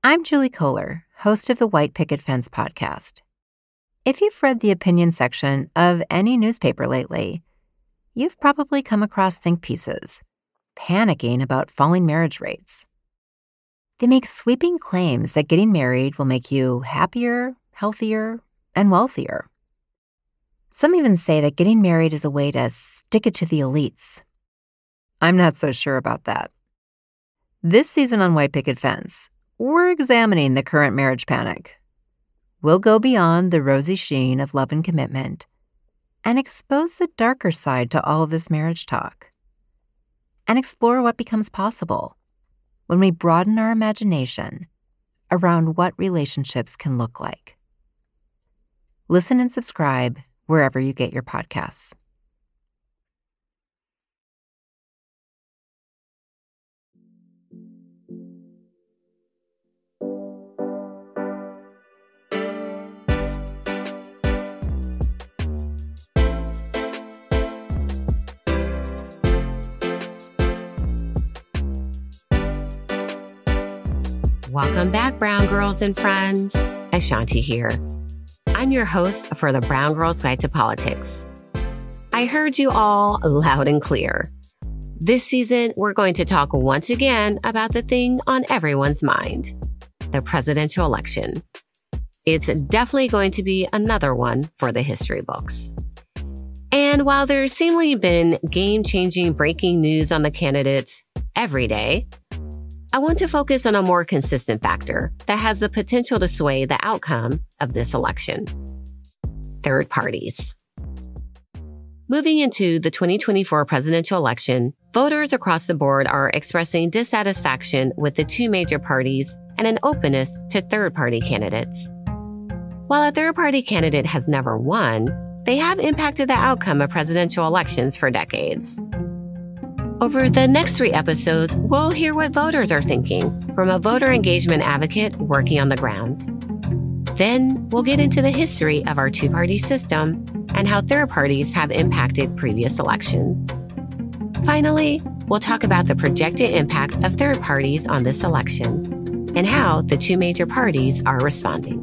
I'm Julie Kohler, host of the White Picket Fence podcast. If you've read the opinion section of any newspaper lately, you've probably come across think pieces, panicking about falling marriage rates. They make sweeping claims that getting married will make you happier, healthier, and wealthier. Some even say that getting married is a way to stick it to the elites. I'm not so sure about that. This season on White Picket Fence, we're examining the current marriage panic. We'll go beyond the rosy sheen of love and commitment and expose the darker side to all of this marriage talk and explore what becomes possible when we broaden our imagination around what relationships can look like. Listen and subscribe wherever you get your podcasts. Welcome back, Brown Girls and Friends. Ashanti here. I'm your host for the Brown Girls Guide to Politics. I heard you all loud and clear. This season, we're going to talk once again about the thing on everyone's mind, the presidential election. It's definitely going to be another one for the history books. And while there's seemingly been game-changing breaking news on the candidates every day, I want to focus on a more consistent factor that has the potential to sway the outcome of this election. Third parties. Moving into the 2024 presidential election, voters across the board are expressing dissatisfaction with the two major parties and an openness to third-party candidates. While a third-party candidate has never won, they have impacted the outcome of presidential elections for decades. Over the next 3 episodes, we'll hear what voters are thinking from a voter engagement advocate working on the ground. Then we'll get into the history of our two-party system and how third parties have impacted previous elections. Finally, we'll talk about the projected impact of third parties on this election and how the two major parties are responding.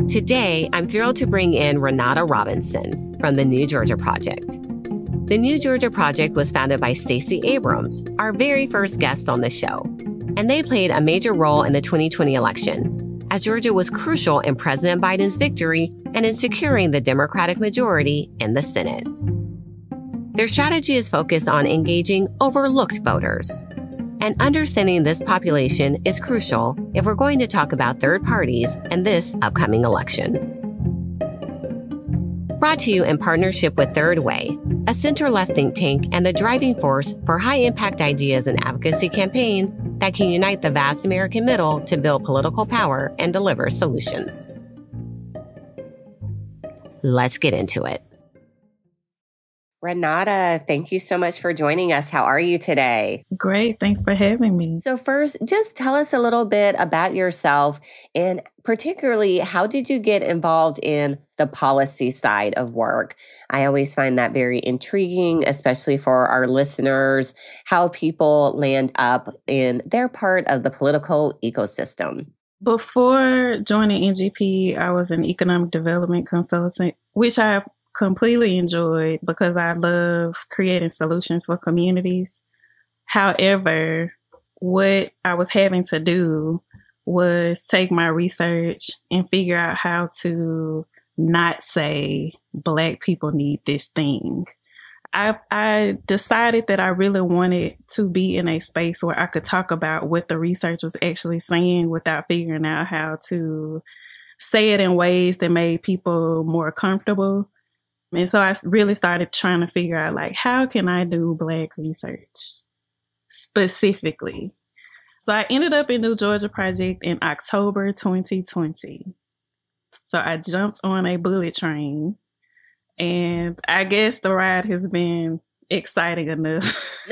Today, I'm thrilled to bring in Ranada Robinson from the New Georgia Project. The New Georgia Project was founded by Stacey Abrams, our very first guest on the show, and they played a major role in the 2020 election, as Georgia was crucial in President Biden's victory and in securing the Democratic majority in the Senate. Their strategy is focused on engaging overlooked voters, and understanding this population is crucial if we're going to talk about third parties in this upcoming election. Brought to you in partnership with Third Way, a center-left think tank and the driving force for high-impact ideas and advocacy campaigns that can unite the vast American middle to build political power and deliver solutions. Let's get into it. Ranada, thank you so much for joining us. How are you today? Great. Thanks for having me. So first, just tell us a little bit about yourself and particularly how did you get involved in the policy side of work? I always find that very intriguing, especially for our listeners, how people land up in their part of the political ecosystem. Before joining NGP, I was an economic development consultant, which I completely enjoyed because I love creating solutions for communities. However, what I was having to do was take my research and figure out how to not say Black people need this thing. I decided that I really wanted to be in a space where I could talk about what the research was actually saying without figuring out how to say it in ways that made people more comfortable. And so I really started trying to figure out, like, how can I do Black research specifically? So I ended up in New Georgia Project in October 2020. So I jumped on a bullet train, and I guess the ride has been exciting enough.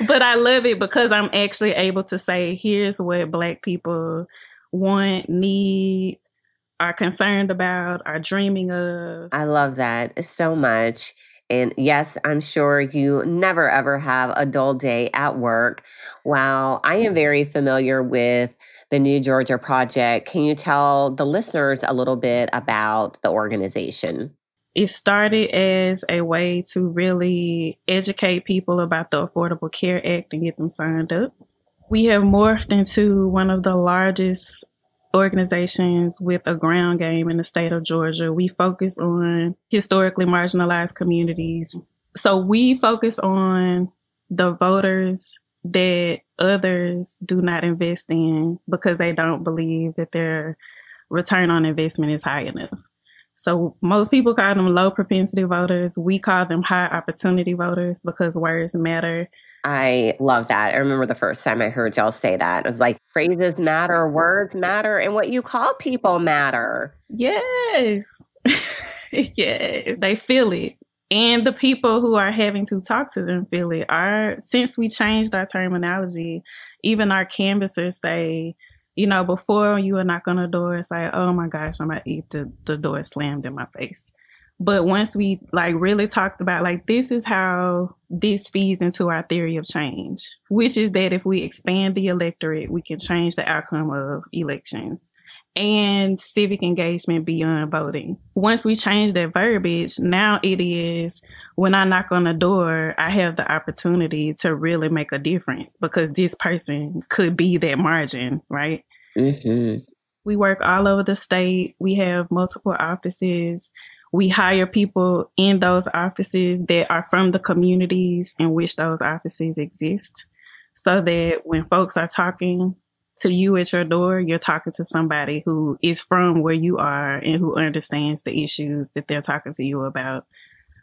But I love it because I'm actually able to say, here's what Black people want, need, are concerned about, are dreaming of. I love that so much. And yes, I'm sure you never ever have a dull day at work. While I am very familiar with the New Georgia Project, can you tell the listeners a little bit about the organization? It started as a way to really educate people about the Affordable Care Act and get them signed up. We have morphed into one of the largest organizations with a ground game in the state of Georgia. We focus on historically marginalized communities. So we focus on the voters that others do not invest in because they don't believe that their return on investment is high enough. So most people call them low propensity voters. We call them high opportunity voters because words matter. I love that. I remember the first time I heard y'all say that. It was like phrases matter, words matter, and what you call people matter. Yes. Yeah, they feel it. And the people who are having to talk to them feel it. Since we changed our terminology, even our canvassers say, before you would knock on the door, it's like, oh my gosh, I'm about to eat the door slammed in my face. But once we really talked about this is how this feeds into our theory of change, which is that if we expand the electorate, we can change the outcome of elections and civic engagement beyond voting. Once we change that verbiage, now it is when I knock on the door, I have the opportunity to really make a difference because this person could be that margin, right? Mm-hmm. We work all over the state. We have multiple offices. We hire people in those offices that are from the communities in which those offices exist, so that when folks are talking to you at your door, you're talking to somebody who is from where you are and who understands the issues that they're talking to you about.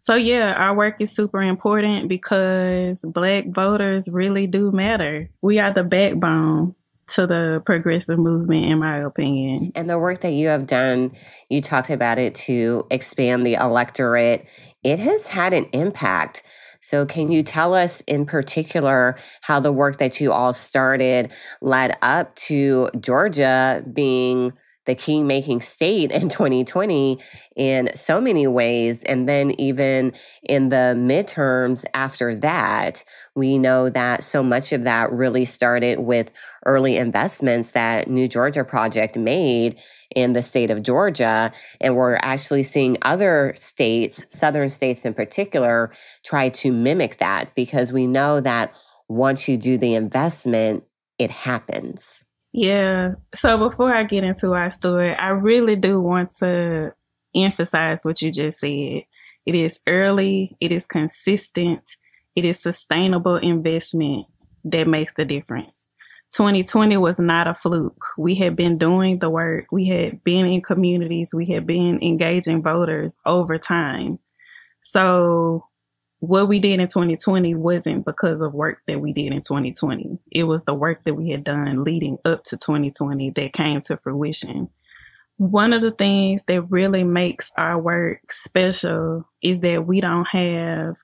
So yeah, our work is super important because Black voters really do matter. We are the backbone to the progressive movement, in my opinion. And the work that you have done, you talked about it to expand the electorate. It has had an impact. So can you tell us in particular how the work that you all started led up to Georgia being the key-making state in 2020 in so many ways? And then even in the midterms after that, we know that so much of that really started with early investments that New Georgia Project made in the state of Georgia. And we're actually seeing other states, southern states in particular, try to mimic that because we know that once you do the investment, it happens. Yeah. So before I get into our story, I really do want to emphasize what you just said. It is early, it is consistent, it is sustainable investment that makes the difference. 2020 was not a fluke. We had been doing the work. We had been in communities. We had been engaging voters over time. So what we did in 2020 wasn't because of work that we did in 2020. It was the work that we had done leading up to 2020 that came to fruition. One of the things that really makes our work special is that we don't have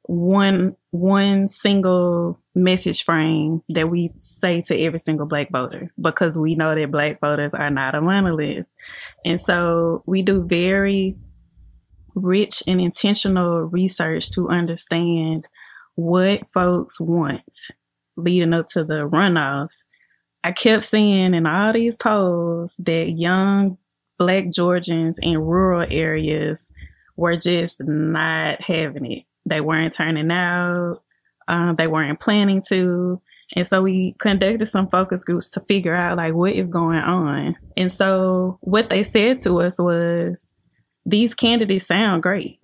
one single message frame that we say to every single Black voter, because we know that Black voters are not a monolith. And so we do very rich and intentional research to understand what folks want leading up to the runoffs. I kept seeing in all these polls that young Black Georgians in rural areas were just not having it. They weren't turning out. They weren't planning to. And so we conducted some focus groups to figure out what is going on. And so what they said to us was, these candidates sound great.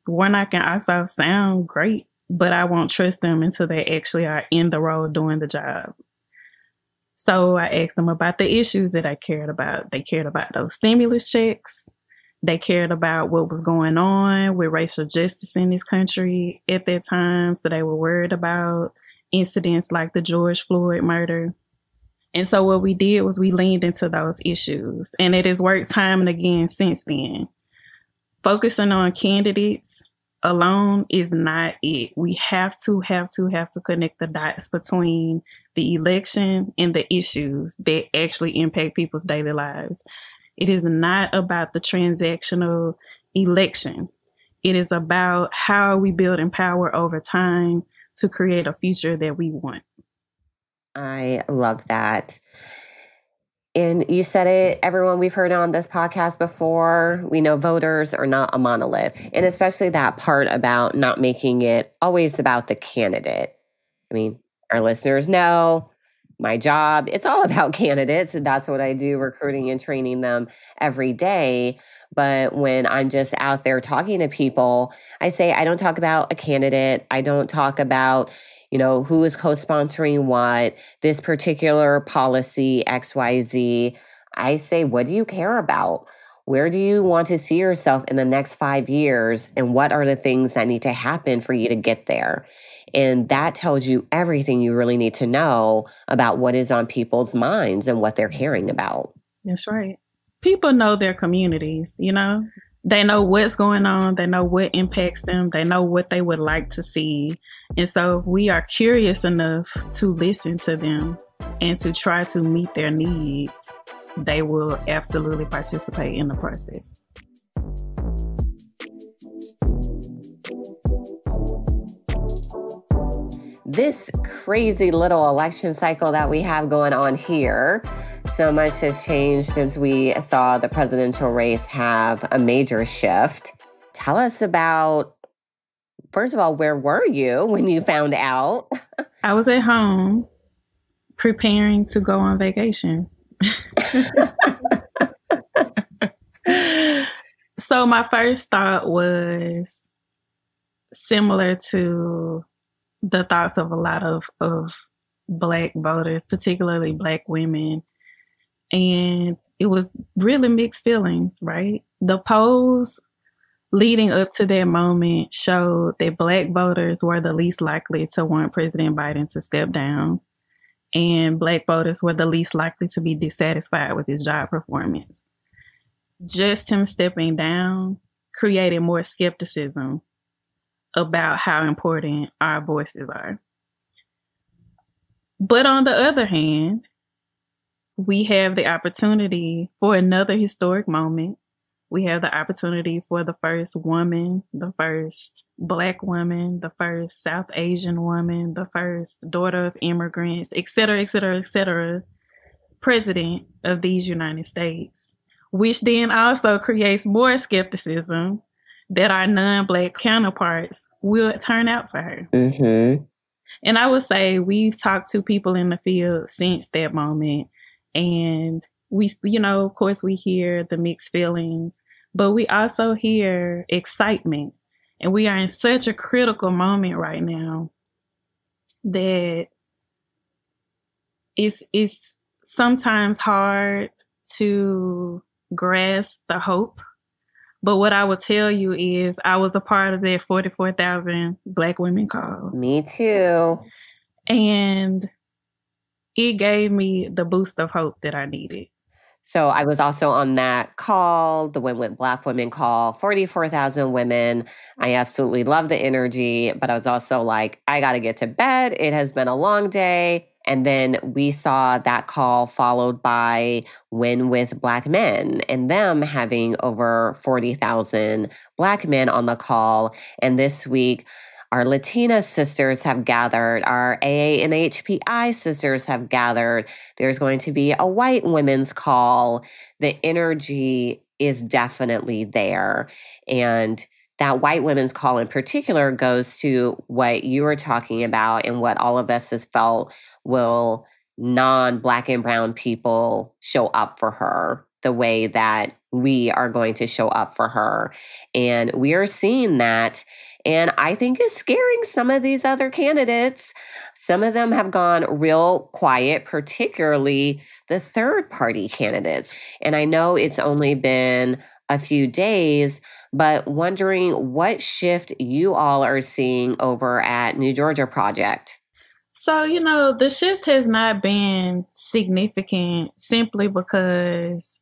Warnock and Ossoff sound great, but I won't trust them until they actually are in the role doing the job. So I asked them about the issues that I cared about. They cared about those stimulus checks. They cared about what was going on with racial justice in this country at that time. So they were worried about incidents like the George Floyd murder. And so what we did was we leaned into those issues. And it has worked time and again since then. Focusing on candidates alone is not it. We have to connect the dots between the election and the issues that actually impact people's daily lives. It is not about the transactional election. It is about how we build power over time to create a future that we want. I love that. And you said it, everyone, we've heard on this podcast before. We know voters are not a monolith, and especially that part about not making it always about the candidate. I mean, our listeners know my job, it's all about candidates. And that's what I do, recruiting and training them every day. But when I'm just out there talking to people, I say, I don't talk about a candidate. I don't talk about, who is co-sponsoring what, this particular policy, XYZ. I say, what do you care about? Where do you want to see yourself in the next 5 years? And what are the things that need to happen for you to get there? And that tells you everything you really need to know about what is on people's minds and what they're caring about. That's right. People know their communities, They know what's going on. They know what impacts them. They know what they would like to see. And so if we are curious enough to listen to them and to try to meet their needs, they will absolutely participate in the process. This crazy little election cycle that we have going on here, so much has changed since we saw the presidential race have a major shift. Tell us about, first of all, where were you when you found out? I was at home preparing to go on vacation. So my first thought was similar to the thoughts of a lot of Black voters, particularly Black women. And it was really mixed feelings, right? The polls leading up to that moment showed that Black voters were the least likely to want President Biden to step down. And Black voters were the least likely to be dissatisfied with his job performance. Just him stepping down created more skepticism about how important our voices are. But on the other hand, we have the opportunity for another historic moment. We have the opportunity for the first woman, the first Black woman, the first South Asian woman, the first daughter of immigrants, et cetera, et cetera, et cetera, president of these United States, which then also creates more skepticism that our non-Black counterparts will turn out for her. Mm-hmm. And I would say we've talked to people in the field since that moment. And we, of course, we hear the mixed feelings, but we also hear excitement. And we are in such a critical moment right now that it's sometimes hard to grasp the hope. But what I will tell you is I was a part of that 44,000 Black women call. Me too. And it gave me the boost of hope that I needed. So I was also on that call, the Win with Black Women call, 44,000 women. I absolutely love the energy, but I was also like, I got to get to bed. It has been a long day. And then we saw that call followed by Win with Black Men and them having over 40,000 Black men on the call. And this week, our Latina sisters have gathered. Our AA and HPI sisters have gathered. There's going to be a white women's call. The energy is definitely there. And that white women's call in particular goes to what you were talking about and what all of us has felt will non-Black and brown people show up for her the way that we are going to show up for her. And we are seeing that. And I think is scaring some of these other candidates. Some of them have gone real quiet, particularly the third-party candidates. And I know it's only been a few days, but wondering what shift you all are seeing over at New Georgia Project. So, the shift has not been significant simply because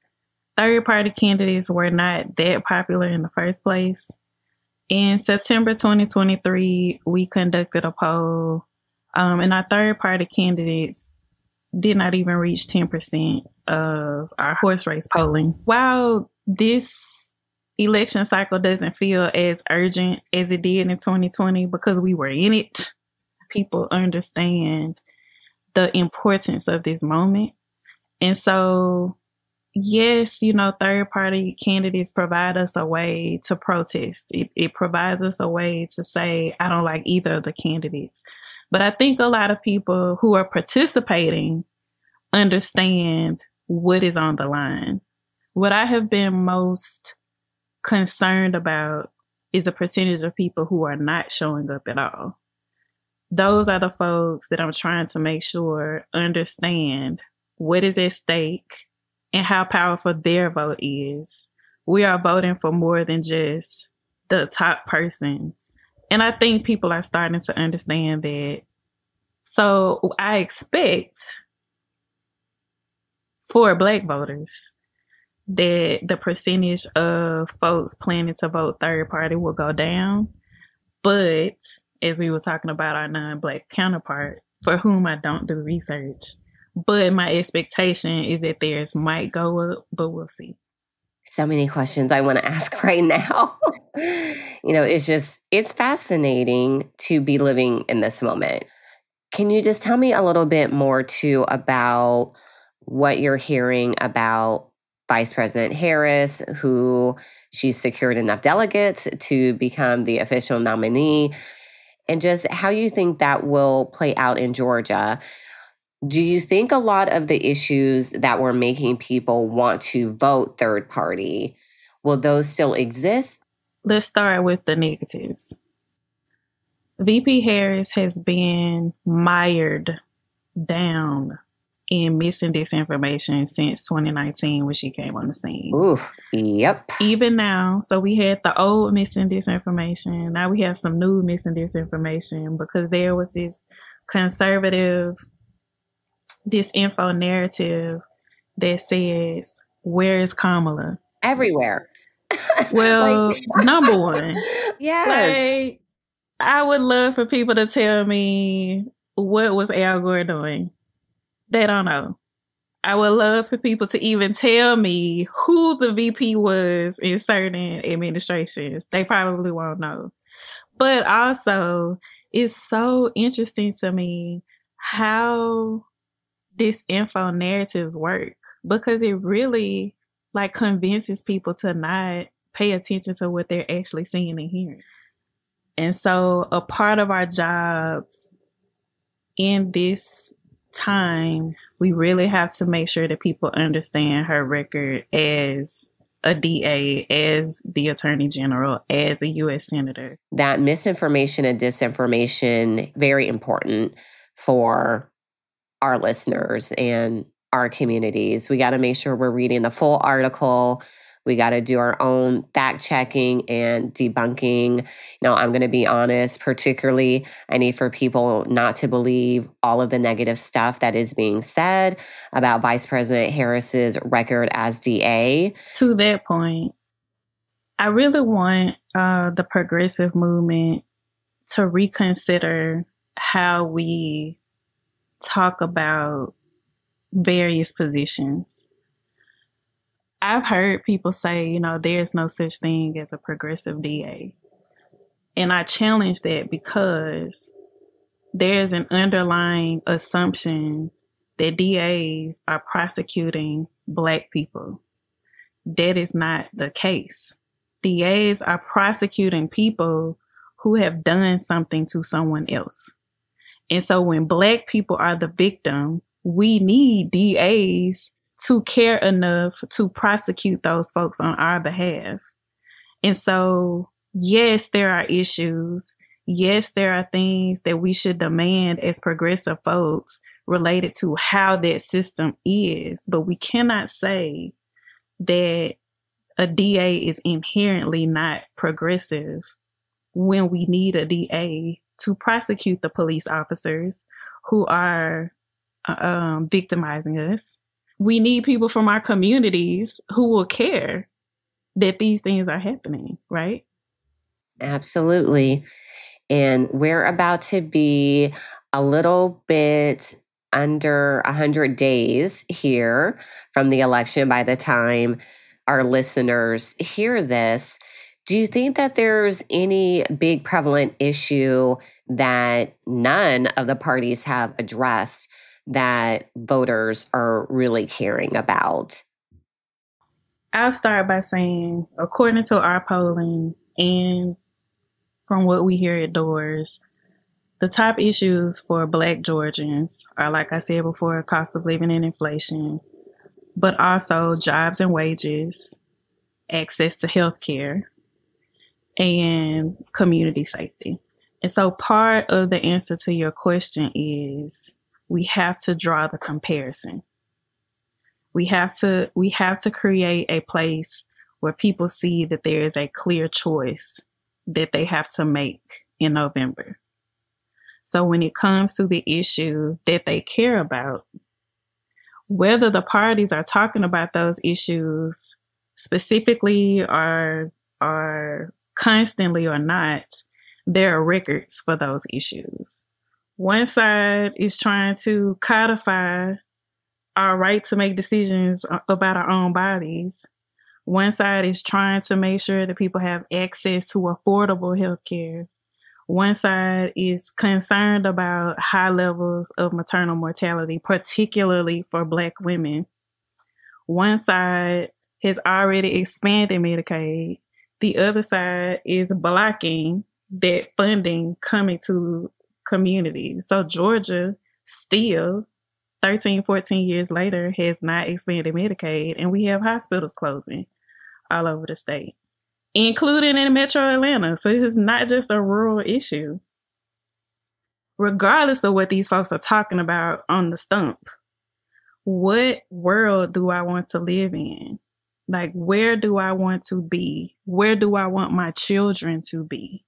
third-party candidates were not that popular in the first place. In September 2023, we conducted a poll, and our third-party candidates did not even reach 10% of our horse race polling. While this election cycle doesn't feel as urgent as it did in 2020 because we were in it. People understand the importance of this moment. And so, yes, third party candidates provide us a way to protest. It provides us a way to say, I don't like either of the candidates. But I think a lot of people who are participating understand what is on the line. What I have been most concerned about is a percentage of people who are not showing up at all. Those are the folks that I'm trying to make sure understand what is at stake and how powerful their vote is. We are voting for more than just the top person. And I think people are starting to understand that. So I expect for Black voters that the percentage of folks planning to vote third party will go down. But as we were talking about our non-Black counterpart, for whom I don't do research, but my expectation is that theirs might go up, but we'll see. So many questions I want to ask right now. It's fascinating to be living in this moment. Can you just tell me a little bit more too about what you're hearing about Vice President Harris, who she's secured enough delegates to become the official nominee, and just how you think that will play out in Georgia? Do you think a lot of the issues that were making people want to vote third party, will those still exist? Let's start with the negatives. VP Harris has been mired down in mis and disinformation since 2019 when she came on the scene. Oof, yep. Even now, so we had the old mis and disinformation. Now we have some new mis and disinformation because there was this conservative disinfo narrative that says, where is Kamala? Everywhere. Well, number one. Yes. I would love for people to tell me what was Al Gore doing. They don't know. I would love for people to even tell me who the VP was in certain administrations. They probably won't know. But also, it's so interesting to me how disinfo narratives work, because it really convinces people to not pay attention to what they're actually seeing and hearing. And so a part of our jobs in this time, we really have to make sure that people understand her record as a DA, as the Attorney General, as a U.S. Senator. That misinformation and disinformation, very important for our listeners and our communities. We got to make sure we're reading the full article. We got to do our own fact checking and debunking. I'm going to be honest, particularly I need for people not to believe all of the negative stuff that is being said about Vice President Harris's record as DA. To that point, I really want the progressive movement to reconsider how we talk about various positions. I've heard people say, there's no such thing as a progressive DA. And I challenge that because there's an underlying assumption that DAs are prosecuting Black people. That is not the case. DAs are prosecuting people who have done something to someone else. And so when Black people are the victim, we need DAs to care enough to prosecute those folks on our behalf. And so, yes, there are issues. Yes, there are things that we should demand as progressive folks related to how that system is. But we cannot say that a DA is inherently not progressive when we need a DA to prosecute the police officers who are victimizing us. We need people from our communities who will care that these things are happening, right? Absolutely. And we're about to be a little bit under 100 days here from the election by the time our listeners hear this, do you think that there's any big prevalent issue that none of the parties have addressed that voters are really caring about? I'll start by saying, according to our polling and from what we hear at doors, the top issues for Black Georgians are, like I said before, cost of living and inflation, but also jobs and wages, access to health care, and community safety. And so part of the answer to your question is we have to draw the comparison. We have to create a place where people see that there is a clear choice that they have to make in November. So when it comes to the issues that they care about, whether the parties are talking about those issues specifically or constantly or not, there are records for those issues. One side is trying to codify our right to make decisions about our own bodies. One side is trying to make sure that people have access to affordable health care. One side is concerned about high levels of maternal mortality, particularly for Black women. One side has already expanded Medicaid. The other side is blocking that funding coming to communities. So Georgia still, 13, 14 years later, has not expanded Medicaid, and we have hospitals closing all over the state, including in Metro Atlanta. So this is not just a rural issue. Regardless of what these folks are talking about on the stump, what world do I want to live in? Like, where do I want to be? Where do I want my children to be?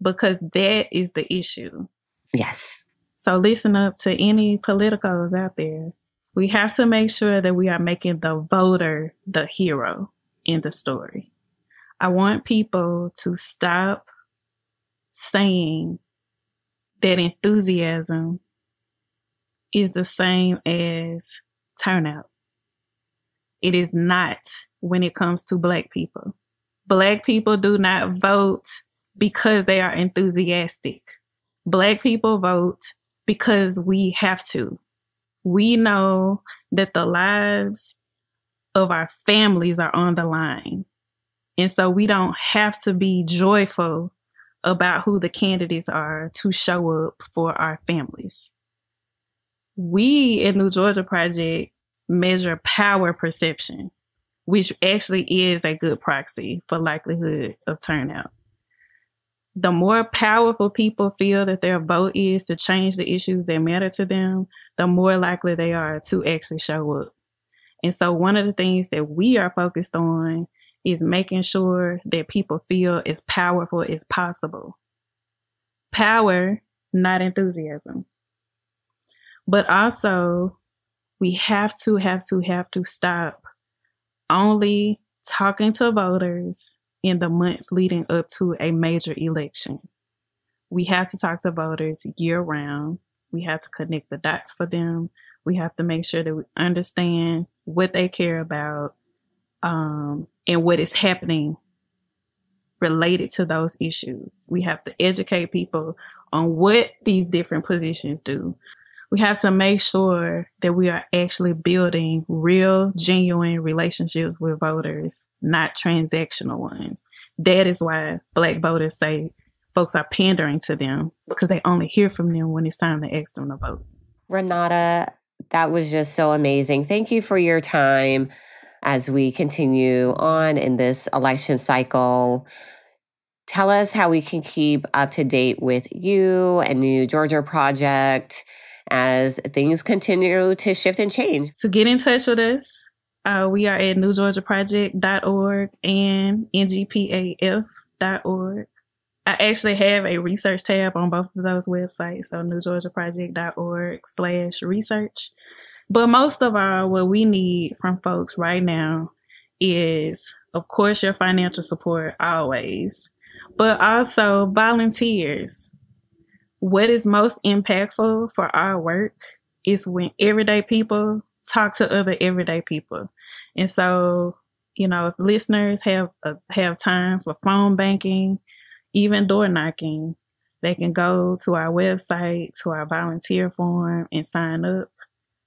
Because that is the issue. Yes. So listen up to any politicos out there. We have to make sure that we are making the voter the hero in the story. I want people to stop saying that enthusiasm is the same as turnout. It is not when it comes to Black people. Black people do not vote because they are enthusiastic. Black people vote because we have to. We know that the lives of our families are on the line. And so we don't have to be joyful about who the candidates are to show up for our families. We at New Georgia Project measure power perception, which actually is a good proxy for likelihood of turnout. The more powerful people feel that their vote is to change the issues that matter to them, the more likely they are to actually show up. And so one of the things that we are focused on is making sure that people feel as powerful as possible. Power, not enthusiasm. But also, we have to stop only talking to voters in the months leading up to a major election. We have to talk to voters year round. We have to connect the dots for them. We have to make sure that we understand what they care about, and what is happening related to those issues. We have to educate people on what these different positions do. We have to make sure that we are actually building real, genuine relationships with voters, not transactional ones. That is why Black voters say folks are pandering to them, because they only hear from them when it's time to ask them to vote. Ranada, that was just so amazing. Thank you for your time as we continue on in this election cycle. Tell us how we can keep up to date with you and New Georgia Project as things continue to shift and change. To get in touch with us, we are at newgeorgiaproject.org and ngpaf.org. I actually have a research tab on both of those websites, so newgeorgiaproject.org/research. But most of all, what we need from folks right now is, of course, your financial support always, but also volunteers. What is most impactful for our work is when everyday people talk to other everyday people. And so, if listeners have time for phone banking, even door knocking, they can go to our website, to our volunteer form, and sign up,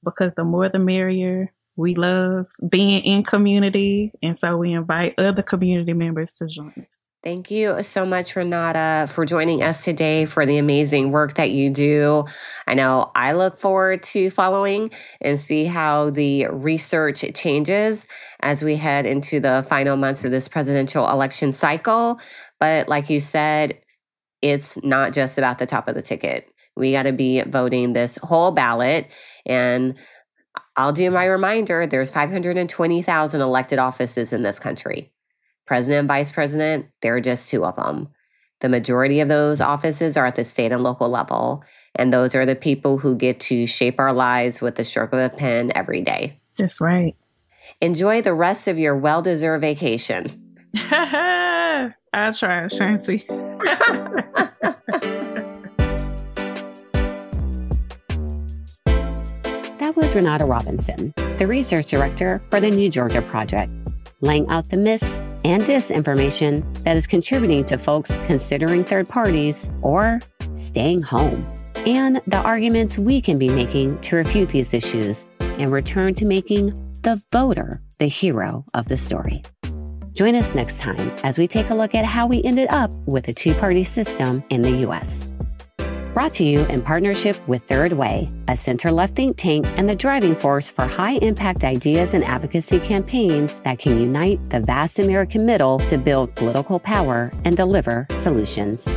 because the more the merrier. We love being in community, and so we invite other community members to join us. Thank you so much, Ranada, for joining us today, for the amazing work that you do. I know I look forward to following and see how the research changes as we head into the final months of this presidential election cycle. But like you said, it's not just about the top of the ticket. We got to be voting this whole ballot. And I'll do my reminder, there's 520,000 elected offices in this country. President and vice president, there are just 2 of them. The majority of those offices are at the state and local level. And those are the people who get to shape our lives with the stroke of a pen every day. That's right. Enjoy the rest of your well-deserved vacation. I'll try, Shanti. That was Ranada Robinson, the research director for the New Georgia Project, laying out the myths and disinformation that is contributing to folks considering third parties or staying home, and the arguments we can be making to refute these issues and return to making the voter the hero of the story. Join us next time as we take a look at how we ended up with a 2-party system in the U.S. Brought to you in partnership with Third Way, a center-left think tank and the driving force for high-impact ideas and advocacy campaigns that can unite the vast American middle to build political power and deliver solutions.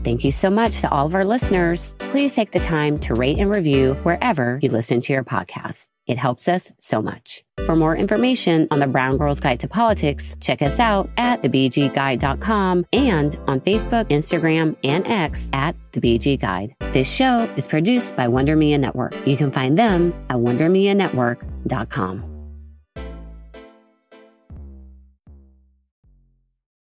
Thank you so much to all of our listeners. Please take the time to rate and review wherever you listen to your podcast. It helps us so much. For more information on the Brown Girls Guide to Politics, check us out at thebgguide.com and on Facebook, Instagram, and X at The BG Guide. This show is produced by Wonder Media Network. You can find them at wondermedianetwork.com.